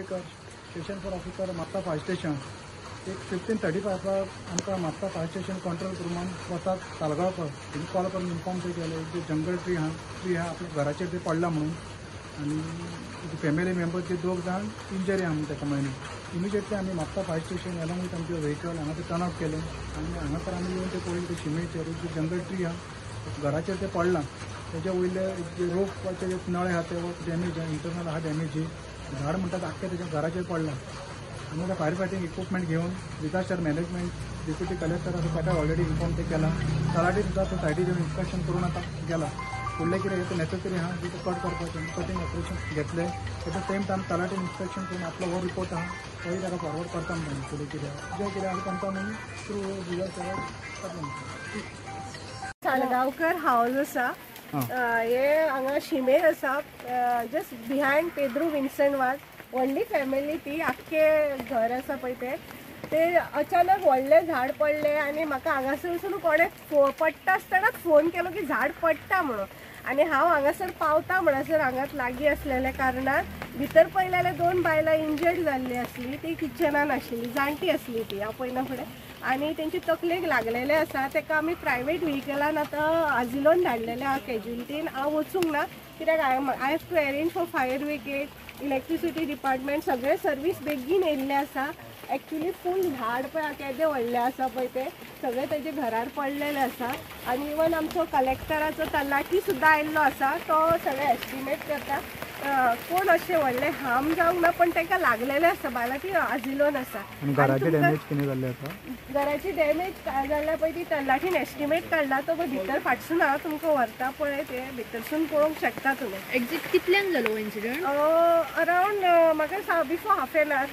Narvekar, station for officer Mhapsa fire station. एक 15:35 आमकां Mhapsa fire station control रूमान वतात तालगांवकर तेणी कॉल करून इन्फॉर्म ते केले जे जंगल ट्री आहा आपल्या घराचेर ते पडला म्हणून आनी फॅमिली मेंबर्स जे 2 जाण इंजरी आहा म्हणून ताका मेळ्ळी. इमिजिएटली आमी Mapusa fire station along with आमचे व्हेकल हांगा ते टर्न आउट केले आनी हांगासर आमी येवन ते पळयलें ते शिमेचेर जे जंगल ट्री आहा घराचेर ते पडला तेजे वयले जे रोपाचे जे नळे आहा ते डॅमेज आहा, इंटरनल आहा डॅमेज. झाड म्हणटा आख्खे तेच्या घराचेर पडला. आमी ते फायर फायटींग इक्विपमेंट घेवन डिझास्टर मॅनेजमेंट डेप्युटी कलेक्टर आसा ताका ऑलरेडी इन्फॉर्म ते केला. तलाटी सुद्दां सोसायटी घेवन इन्स्पेक्शन करून आतां गेला. फुडलें कितें नेसेसरी आहा ते कट करपाचें कटींग ऑपरेशन घेतलें. At the same time talathi inspection करून आपलो हो रिपोर्ट आहा तोय ताका फॉरवर्ड करता म्हणून फुडें कितें जें कितें आसा तांकां आमी थ्रू डिझास्टर करता. सालगांवकर हाऊस आसा हे हांगा शिमेर आसा जस्ट बिहायंड पेद्रू विन्संट वाज. व्हडली फॅमिली ती आख्खे घर आसा पळय ते अचानक व्हडलें झाड पडलें आनी म्हाका हांगासरसून कोणें पडटा आसतनाच फोन केलो की झाड पडटा म्हणून. आनी हांव हांगासर पावता म्हणसर हांगाच लागीं आसलेल्या कारणान भितर पळयलें जाल्यार 2 बायलां इंजर्ड जाल्लीं आसलीं. ती किचनान आशिल्ली, जाणटी आसली ती हांव पळयना फुडें आनी तेंची तकलेक लागलेले आसा. ताका आमी प्रायवेट व्हेहिकलान आतां आजिलोन धाडलेले आहा कॅज्युलिटीन. हांव वचूंक ना कित्याक I have to arrange for fire brigade, electricity department सगळे सर्वीस बेगीन येयल्ले आसा. एक्चुली फूल झाड पळय केदें व्हडलें आसा पळय ते सगळे तेजे घरार पडलेले आसा. आनी इवन आमचो कलेक्टराचो तलाठी सुद्दां आयिल्लो आसा. तो सगळे एस्टिमेट करता कोण अशें व्हडलें हार्म जावंक ना पण ताका लागलेलें आसा बायलां ती आजिलोन आसा. घराची डॅमेज कितें जाल्लें आसा? घराची डॅमेज जाल्यार पळय ती तलाठीन एस्टिमेट काडला तो भितर फाटसून हांव तुमकां व्हरता पळय ते भितरसून पळोवंक शकता तुमी. एक्झॅक्ट कितल्यांक जालो इन्सिडंट? अरावंड म्हाका बिफोर हाफ एन आवर.